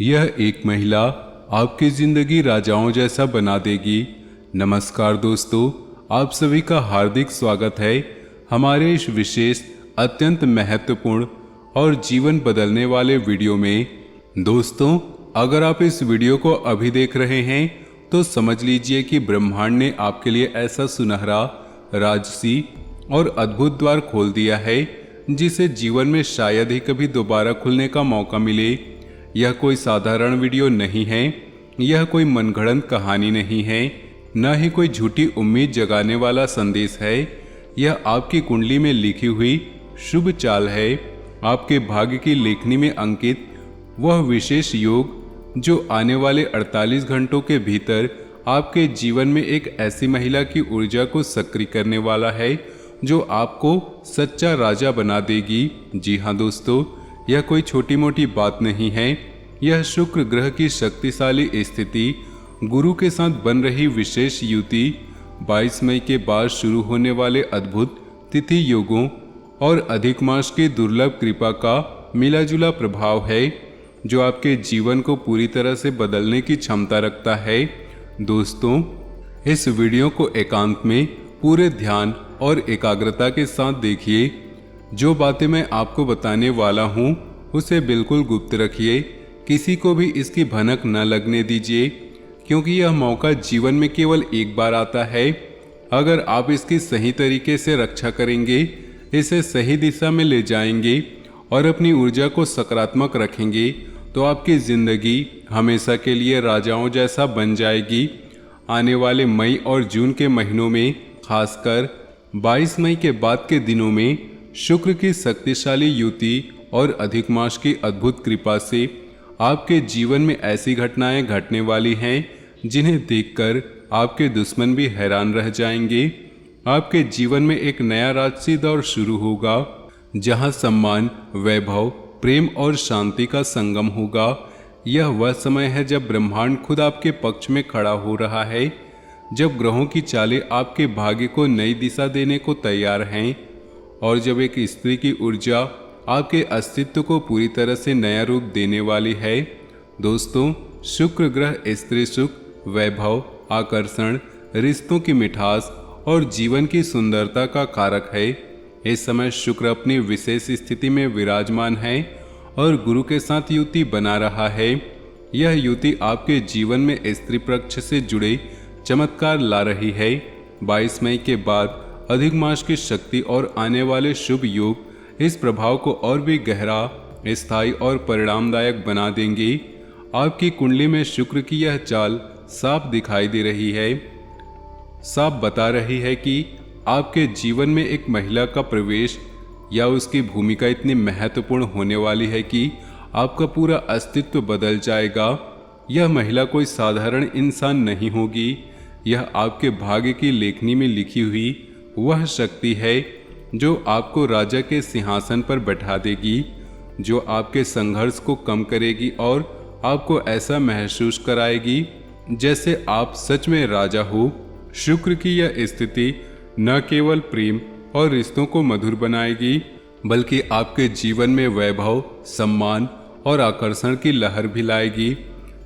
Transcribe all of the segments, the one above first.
यह एक महिला आपकी जिंदगी राजाओं जैसा बना देगी। नमस्कार दोस्तों, आप सभी का हार्दिक स्वागत है हमारे इस विशेष अत्यंत महत्वपूर्ण और जीवन बदलने वाले वीडियो में। दोस्तों, अगर आप इस वीडियो को अभी देख रहे हैं तो समझ लीजिए कि ब्रह्मांड ने आपके लिए ऐसा सुनहरा, राजसी और अद्भुत द्वार खोल दिया है जिसे जीवन में शायद ही कभी दोबारा खुलने का मौका मिले। यह कोई साधारण वीडियो नहीं है, यह कोई मनगढ़ंत कहानी नहीं है, न ही कोई झूठी उम्मीद जगाने वाला संदेश है। यह आपकी कुंडली में लिखी हुई शुभ चाल है, आपके भाग्य की लेखनी में अंकित वह विशेष योग जो आने वाले 48 घंटों के भीतर आपके जीवन में एक ऐसी महिला की ऊर्जा को सक्रिय करने वाला है जो आपको सच्चा राजा बना देगी। जी हाँ दोस्तों, यह कोई छोटी मोटी बात नहीं है। यह शुक्र ग्रह की शक्तिशाली स्थिति, गुरु के साथ बन रही विशेष युति, 22 मई के बाद शुरू होने वाले अद्भुत तिथि योगों और अधिक मास की दुर्लभ कृपा का मिला-जुला प्रभाव है जो आपके जीवन को पूरी तरह से बदलने की क्षमता रखता है। दोस्तों, इस वीडियो को एकांत में पूरे ध्यान और एकाग्रता के साथ देखिए। जो बातें मैं आपको बताने वाला हूँ उसे बिल्कुल गुप्त रखिए, किसी को भी इसकी भनक न लगने दीजिए, क्योंकि यह मौका जीवन में केवल एक बार आता है। अगर आप इसकी सही तरीके से रक्षा करेंगे, इसे सही दिशा में ले जाएंगे और अपनी ऊर्जा को सकारात्मक रखेंगे तो आपकी जिंदगी हमेशा के लिए राजाओं जैसा बन जाएगी। आने वाले मई और जून के महीनों में, खासकर 22 मई के बाद के दिनों में, शुक्र की शक्तिशाली युति और अधिक मास की अद्भुत कृपा से आपके जीवन में ऐसी घटनाएं घटने वाली हैं जिन्हें देखकर आपके दुश्मन भी हैरान रह जाएंगे। आपके जीवन में एक नया राजसी दौर शुरू होगा जहां सम्मान, वैभव, प्रेम और शांति का संगम होगा। यह वह समय है जब ब्रह्मांड खुद आपके पक्ष में खड़ा हो रहा है, जब ग्रहों की चालें आपके भाग्य को नई दिशा देने को तैयार हैं और जब एक स्त्री की ऊर्जा आपके अस्तित्व को पूरी तरह से नया रूप देने वाली है। दोस्तों, शुक्र ग्रह स्त्री सुख, वैभव, आकर्षण, रिश्तों की मिठास और जीवन की सुंदरता का कारक है। इस समय शुक्र अपनी विशेष स्थिति में विराजमान है और गुरु के साथ युति बना रहा है। यह युति आपके जीवन में स्त्री पक्ष से जुड़े चमत्कार ला रही है। 22 मई के बाद अधिक मास की शक्ति और आने वाले शुभ योग इस प्रभाव को और भी गहरा, स्थायी और परिणामदायक बना देंगे। आपकी कुंडली में शुक्र की यह चाल साफ दिखाई दे रही है, साफ बता रही है कि आपके जीवन में एक महिला का प्रवेश या उसकी भूमिका इतनी महत्वपूर्ण होने वाली है कि आपका पूरा अस्तित्व बदल जाएगा। यह महिला कोई साधारण इंसान नहीं होगी, यह आपके भाग्य की लेखनी में लिखी हुई वह शक्ति है जो आपको राजा के सिंहासन पर बैठा देगी, जो आपके संघर्ष को कम करेगी और आपको ऐसा महसूस कराएगी जैसे आप सच में राजा हो। शुक्र की यह स्थिति न केवल प्रेम और रिश्तों को मधुर बनाएगी, बल्कि आपके जीवन में वैभव, सम्मान और आकर्षण की लहर भी लाएगी।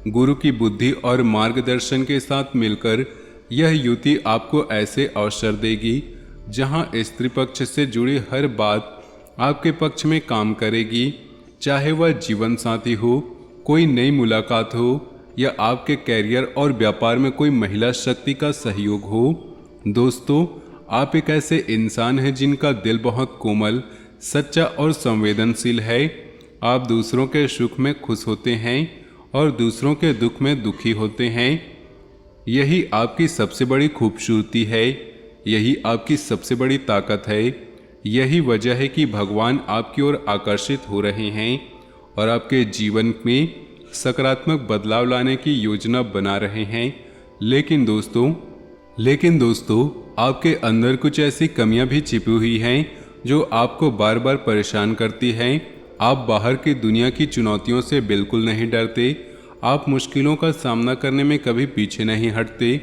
गुरु की बुद्धि और मार्गदर्शन के साथ मिलकर यह युति आपको ऐसे अवसर देगी जहां स्त्री पक्ष से जुड़ी हर बात आपके पक्ष में काम करेगी, चाहे वह जीवन साथी हो, कोई नई मुलाकात हो या आपके कैरियर और व्यापार में कोई महिला शक्ति का सहयोग हो। दोस्तों, आप एक ऐसे इंसान हैं जिनका दिल बहुत कोमल, सच्चा और संवेदनशील है। आप दूसरों के सुख में खुश होते हैं और दूसरों के दुख में दुखी होते हैं। यही आपकी सबसे बड़ी खूबसूरती है, यही आपकी सबसे बड़ी ताकत है। यही वजह है कि भगवान आपकी ओर आकर्षित हो रहे हैं और आपके जीवन में सकारात्मक बदलाव लाने की योजना बना रहे हैं। लेकिन दोस्तों, आपके अंदर कुछ ऐसी कमियां भी छिपी हुई हैं जो आपको बार बार परेशान करती हैं। आप बाहर की दुनिया की चुनौतियों से बिल्कुल नहीं डरते, आप मुश्किलों का सामना करने में कभी पीछे नहीं हटते,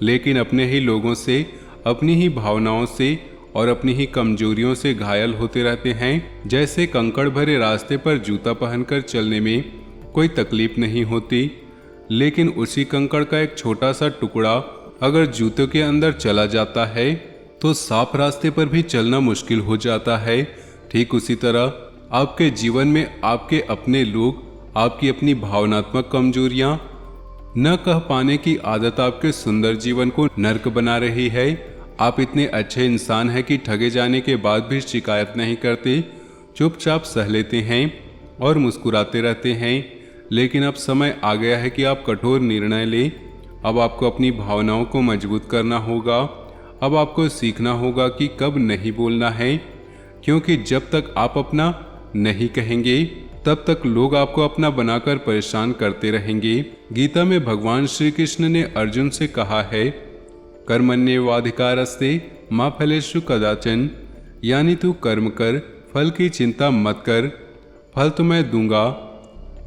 लेकिन अपने ही लोगों से, अपनी ही भावनाओं से और अपनी ही कमजोरियों से घायल होते रहते हैं। जैसे कंकड़ भरे रास्ते पर जूता पहनकर चलने में कोई तकलीफ नहीं होती, लेकिन उसी कंकड़ का एक छोटा सा टुकड़ा अगर जूतों के अंदर चला जाता है तो साफ रास्ते पर भी चलना मुश्किल हो जाता है। ठीक उसी तरह आपके जीवन में आपके अपने लोग, आपकी अपनी भावनात्मक कमजोरियां, न कह पाने की आदत आपके सुंदर जीवन को नर्क बना रही है। आप इतने अच्छे इंसान हैं कि ठगे जाने के बाद भी शिकायत नहीं करते, चुपचाप सह लेते हैं और मुस्कुराते रहते हैं। लेकिन अब समय आ गया है कि आप कठोर निर्णय लें। अब आपको अपनी भावनाओं को मजबूत करना होगा। अब आपको सीखना होगा कि कब नहीं बोलना है, क्योंकि जब तक आप अपना नहीं कहेंगे तब तक लोग आपको अपना बनाकर परेशान करते रहेंगे। गीता में भगवान श्री कृष्ण ने अर्जुन से कहा है, कर्मण्येवाधिकारस्ते मा फलेषु कदाचन, यानी तू कर्म कर, फल की चिंता मत कर, फल तो मैं दूंगा।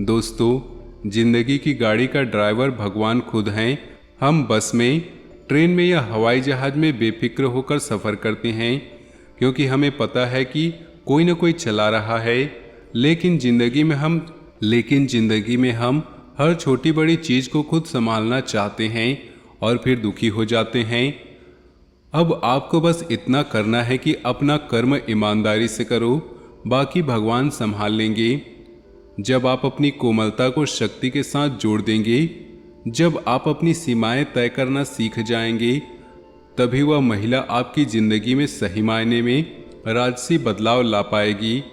दोस्तों, जिंदगी की गाड़ी का ड्राइवर भगवान खुद हैं। हम बस में, ट्रेन में या हवाई जहाज में बेफिक्र होकर सफ़र करते हैं, क्योंकि हमें पता है कि कोई न कोई चला रहा है। लेकिन जिंदगी में हम हर छोटी बड़ी चीज़ को खुद संभालना चाहते हैं और फिर दुखी हो जाते हैं। अब आपको बस इतना करना है कि अपना कर्म ईमानदारी से करो, बाकी भगवान संभाल लेंगे। जब आप अपनी कोमलता को शक्ति के साथ जोड़ देंगे, जब आप अपनी सीमाएं तय करना सीख जाएंगे, तभी वह महिला आपकी जिंदगी में सही मायने में राजसी बदलाव ला पाएगी।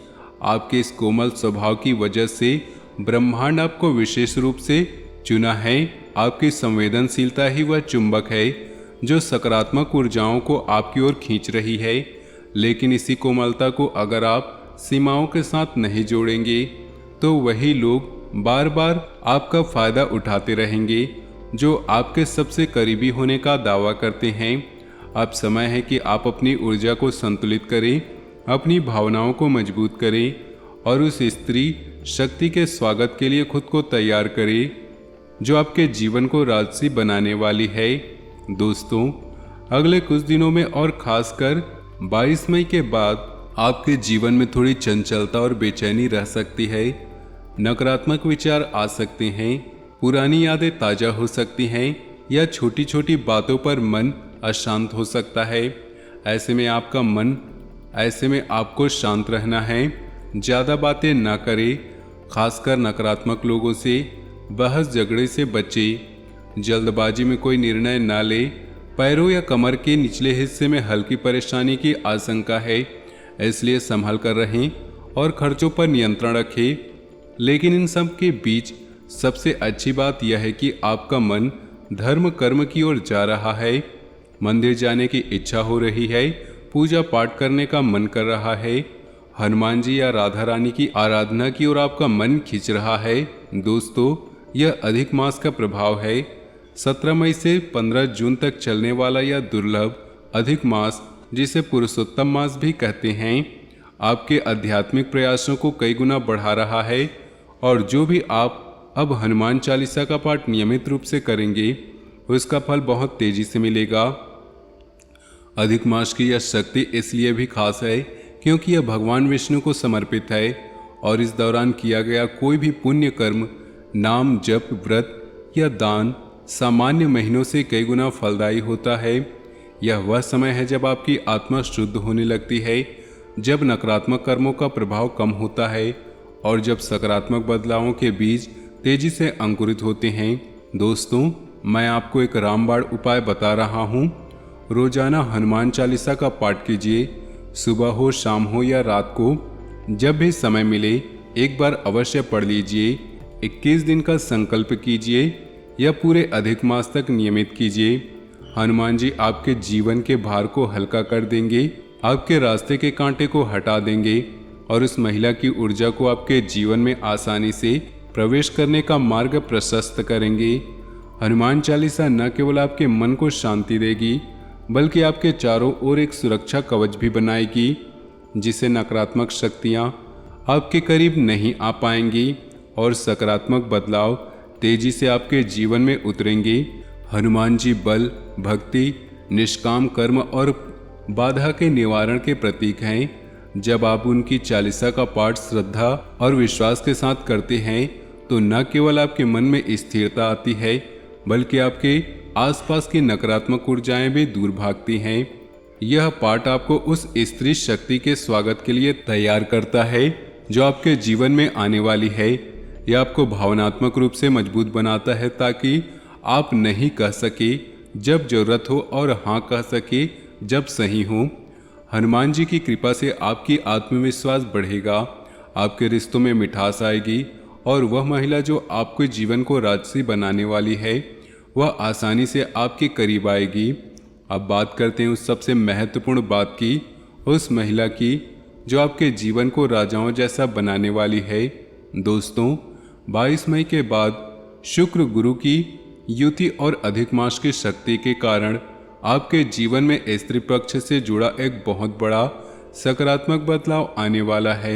आपके इस कोमल स्वभाव की वजह से ब्रह्मांड आपको विशेष रूप से चुना है। आपकी संवेदनशीलता ही वह चुंबक है जो सकारात्मक ऊर्जाओं को आपकी ओर खींच रही है। लेकिन इसी कोमलता को अगर आप सीमाओं के साथ नहीं जोड़ेंगे तो वही लोग बार बार आपका फायदा उठाते रहेंगे जो आपके सबसे करीबी होने का दावा करते हैं। अब समय है कि आप अपनी ऊर्जा को संतुलित करें, अपनी भावनाओं को मजबूत करें और उस स्त्री शक्ति के स्वागत के लिए खुद को तैयार करें जो आपके जीवन को राजसी बनाने वाली है। दोस्तों, अगले कुछ दिनों में और खासकर 22 मई के बाद आपके जीवन में थोड़ी चंचलता और बेचैनी रह सकती है। नकारात्मक विचार आ सकते हैं, पुरानी यादें ताज़ा हो सकती हैं या छोटी छोटी बातों पर मन अशांत हो सकता है। ऐसे में आपको शांत रहना है, ज़्यादा बातें ना करें, खासकर नकारात्मक लोगों से बहस झगड़े से बचें, जल्दबाजी में कोई निर्णय ना ले। पैरों या कमर के निचले हिस्से में हल्की परेशानी की आशंका है, इसलिए संभल कर रहें और खर्चों पर नियंत्रण रखें। लेकिन इन सब के बीच सबसे अच्छी बात यह है कि आपका मन धर्म कर्म की ओर जा रहा है। मंदिर जाने की इच्छा हो रही है, पूजा पाठ करने का मन कर रहा है, हनुमान जी या राधा रानी की आराधना की ओर आपका मन खींच रहा है। दोस्तों, यह अधिक मास का प्रभाव है। 17 मई से 15 जून तक चलने वाला यह दुर्लभ अधिक मास, जिसे पुरुषोत्तम मास भी कहते हैं, आपके आध्यात्मिक प्रयासों को कई गुना बढ़ा रहा है। और जो भी आप अब हनुमान चालीसा का पाठ नियमित रूप से करेंगे, उसका फल बहुत तेजी से मिलेगा। अधिक मास की यह शक्ति इसलिए भी खास है क्योंकि यह भगवान विष्णु को समर्पित है और इस दौरान किया गया कोई भी पुण्य कर्म, नाम जप, व्रत या दान सामान्य महीनों से कई गुना फलदायी होता है। यह वह समय है जब आपकी आत्मा शुद्ध होने लगती है, जब नकारात्मक कर्मों का प्रभाव कम होता है और जब सकारात्मक बदलावों के बीज तेजी से अंकुरित होते हैं। दोस्तों, मैं आपको एक रामबाण उपाय बता रहा हूँ। रोजाना हनुमान चालीसा का पाठ कीजिए, सुबह हो, शाम हो या रात को, जब भी समय मिले एक बार अवश्य पढ़ लीजिए। 21 दिन का संकल्प कीजिए या पूरे अधिक मास तक नियमित कीजिए। हनुमान जी आपके जीवन के भार को हल्का कर देंगे, आपके रास्ते के कांटे को हटा देंगे और उस महिला की ऊर्जा को आपके जीवन में आसानी से प्रवेश करने का मार्ग प्रशस्त करेंगे। हनुमान चालीसा न केवल आपके मन को शांति देगी, बल्कि आपके चारों ओर एक सुरक्षा कवच भी बनाएगी, जिससे नकारात्मक शक्तियाँ आपके करीब नहीं आ पाएंगी और सकारात्मक बदलाव तेजी से आपके जीवन में उतरेंगे। हनुमान जी बल, भक्ति, निष्काम कर्म और बाधा के निवारण के प्रतीक हैं। जब आप उनकी चालीसा का पाठ श्रद्धा और विश्वास के साथ करते हैं तो न केवल आपके मन में स्थिरता आती है, बल्कि आपके आसपास की नकारात्मक ऊर्जाएं भी दूर भागती हैं। यह पाठ आपको उस स्त्री शक्ति के स्वागत के लिए तैयार करता है जो आपके जीवन में आने वाली है। यह आपको भावनात्मक रूप से मजबूत बनाता है ताकि आप नहीं कह सके जब जरूरत हो और हाँ कह सके जब सही हो। हनुमान जी की कृपा से आपकी आत्मविश्वास बढ़ेगा, आपके रिश्तों में मिठास आएगी और वह महिला जो आपके जीवन को राजसी बनाने वाली है वह आसानी से आपके करीब आएगी। अब बात करते हैं उस सबसे महत्वपूर्ण बात की, उस महिला की जो आपके जीवन को राजाओं जैसा बनाने वाली है। दोस्तों, 22 मई के बाद शुक्र गुरु की युति और अधिक मास की शक्ति के कारण आपके जीवन में स्त्री पक्ष से जुड़ा एक बहुत बड़ा सकारात्मक बदलाव आने वाला है।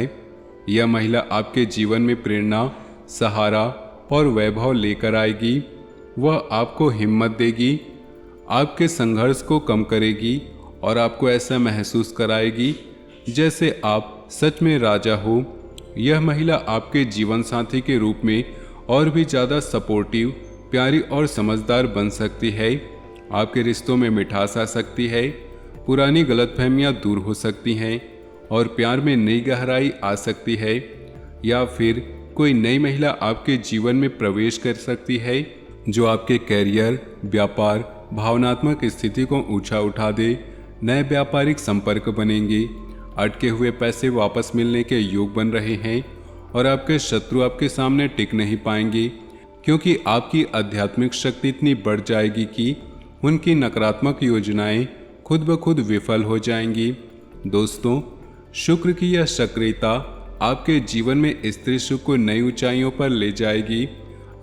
यह महिला आपके जीवन में प्रेरणा, सहारा और वैभव लेकर आएगी। वह आपको हिम्मत देगी, आपके संघर्ष को कम करेगी और आपको ऐसा महसूस कराएगी जैसे आप सच में राजा हो। यह महिला आपके जीवन साथी के रूप में और भी ज़्यादा सपोर्टिव, प्यारी और समझदार बन सकती है। आपके रिश्तों में मिठास आ सकती है, पुरानी गलतफहमियां दूर हो सकती हैं और प्यार में नई गहराई आ सकती है। या फिर कोई नई महिला आपके जीवन में प्रवेश कर सकती है जो आपके कैरियर, व्यापार, भावनात्मक स्थिति को ऊंचा उठा दे। नए व्यापारिक संपर्क बनेंगे, अटके हुए पैसे वापस मिलने के योग बन रहे हैं और आपके शत्रु आपके सामने टिक नहीं पाएंगे क्योंकि आपकी आध्यात्मिक शक्ति इतनी बढ़ जाएगी कि उनकी नकारात्मक योजनाएं खुद ब खुद विफल हो जाएंगी। दोस्तों, शुक्र की यह सक्रियता आपके जीवन में स्त्री सुख को नई ऊंचाइयों पर ले जाएगी।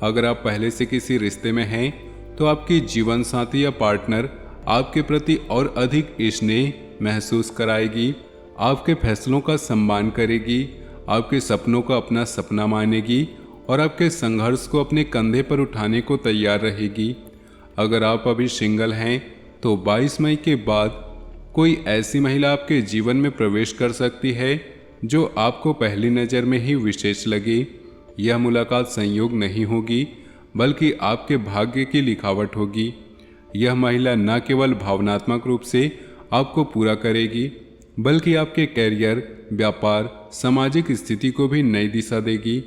अगर आप पहले से किसी रिश्ते में हैं तो आपकी जीवन साथी या पार्टनर आपके प्रति और अधिक स्नेह महसूस कराएगी, आपके फैसलों का सम्मान करेगी, आपके सपनों को अपना सपना मानेगी और आपके संघर्ष को अपने कंधे पर उठाने को तैयार रहेगी। अगर आप अभी सिंगल हैं तो 22 मई के बाद कोई ऐसी महिला आपके जीवन में प्रवेश कर सकती है जो आपको पहली नज़र में ही विशेष लगे। यह मुलाकात संयोग नहीं होगी बल्कि आपके भाग्य की लिखावट होगी। यह महिला न केवल भावनात्मक रूप से आपको पूरा करेगी बल्कि आपके कैरियर, व्यापार, सामाजिक स्थिति को भी नई दिशा देगी।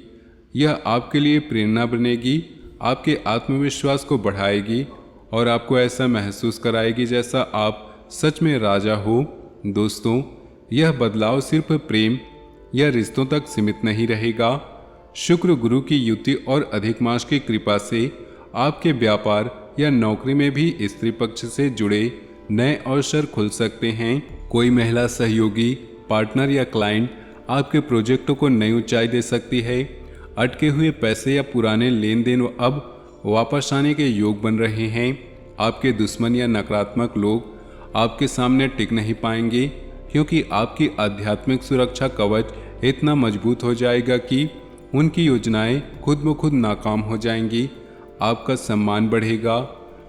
यह आपके लिए प्रेरणा बनेगी, आपके आत्मविश्वास को बढ़ाएगी और आपको ऐसा महसूस कराएगी जैसा आप सच में राजा हो। दोस्तों, यह बदलाव सिर्फ प्रेम या रिश्तों तक सीमित नहीं रहेगा। शुक्र गुरु की युति और अधिक मास की कृपा से आपके व्यापार या नौकरी में भी स्त्री पक्ष से जुड़े नए अवसर खुल सकते हैं। कोई महिला सहयोगी, पार्टनर या क्लाइंट आपके प्रोजेक्टों को नई ऊंचाई दे सकती है। अटके हुए पैसे या पुराने लेन देन अब वापस आने के योग बन रहे हैं। आपके दुश्मन या नकारात्मक लोग आपके सामने टिक नहीं पाएंगे क्योंकि आपकी आध्यात्मिक सुरक्षा कवच इतना मजबूत हो जाएगा कि उनकी योजनाएं खुद ब खुद नाकाम हो जाएंगी। आपका सम्मान बढ़ेगा,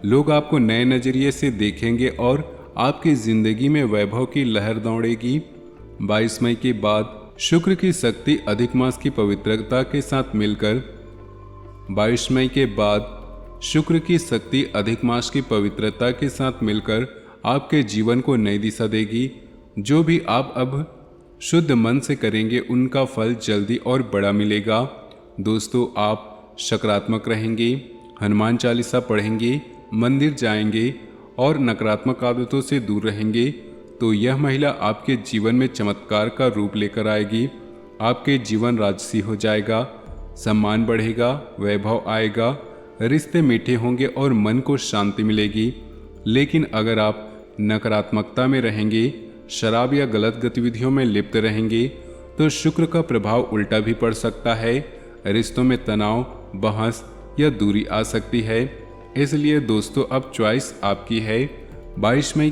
लोग आपको नए नज़रिए से देखेंगे और आपकी ज़िंदगी में वैभव की लहर दौड़ेगी। 22 मई के बाद शुक्र की शक्ति अधिक मास की पवित्रता के साथ मिलकर 22 मई के बाद शुक्र की शक्ति अधिक मास की पवित्रता के साथ मिलकर आपके जीवन को नई दिशा देगी। जो भी आप अब शुद्ध मन से करेंगे उनका फल जल्दी और बड़ा मिलेगा। दोस्तों, आप सकारात्मक रहेंगे, हनुमान चालीसा पढ़ेंगे, मंदिर जाएंगे और नकारात्मक आदतों से दूर रहेंगे तो यह महिला आपके जीवन में चमत्कार का रूप लेकर आएगी। आपके जीवन राजसी हो जाएगा, सम्मान बढ़ेगा, वैभव आएगा, रिश्ते मीठे होंगे और मन को शांति मिलेगी। लेकिन अगर आप नकारात्मकता में रहेंगे, शराब या गलत गतिविधियों में लिप्त रहेंगे तो शुक्र का प्रभाव उल्टा भी पड़ सकता है। रिश्तों में तनाव, बहस या दूरी आ सकती है। इसलिए दोस्तों, अब चॉइस आपकी है। 22 मई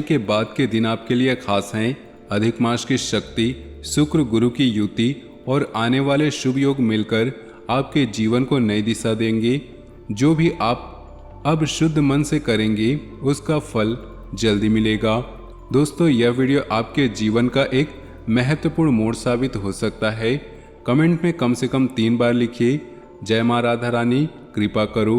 के बाद के दिन आपके लिए खास हैं। अधिक मास की शक्ति, शुक्र गुरु की युति और आने वाले शुभ योग मिलकर आपके जीवन को नई दिशा देंगे। जो भी आप अब शुद्ध मन से करेंगे उसका फल जल्दी मिलेगा। दोस्तों, यह वीडियो आपके जीवन का एक महत्वपूर्ण मोड़ साबित हो सकता है। कमेंट में कम से कम 3 बार लिखिए जय माँ राधा रानी कृपा करो।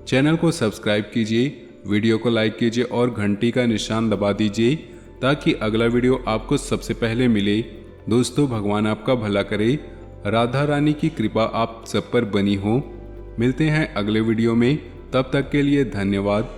चैनल को सब्सक्राइब कीजिए, वीडियो को लाइक कीजिए और घंटी का निशान दबा दीजिए ताकि अगला वीडियो आपको सबसे पहले मिले। दोस्तों, भगवान आपका भला करे, राधा रानी की कृपा आप सब पर बनी हो। मिलते हैं अगले वीडियो में, तब तक के लिए धन्यवाद।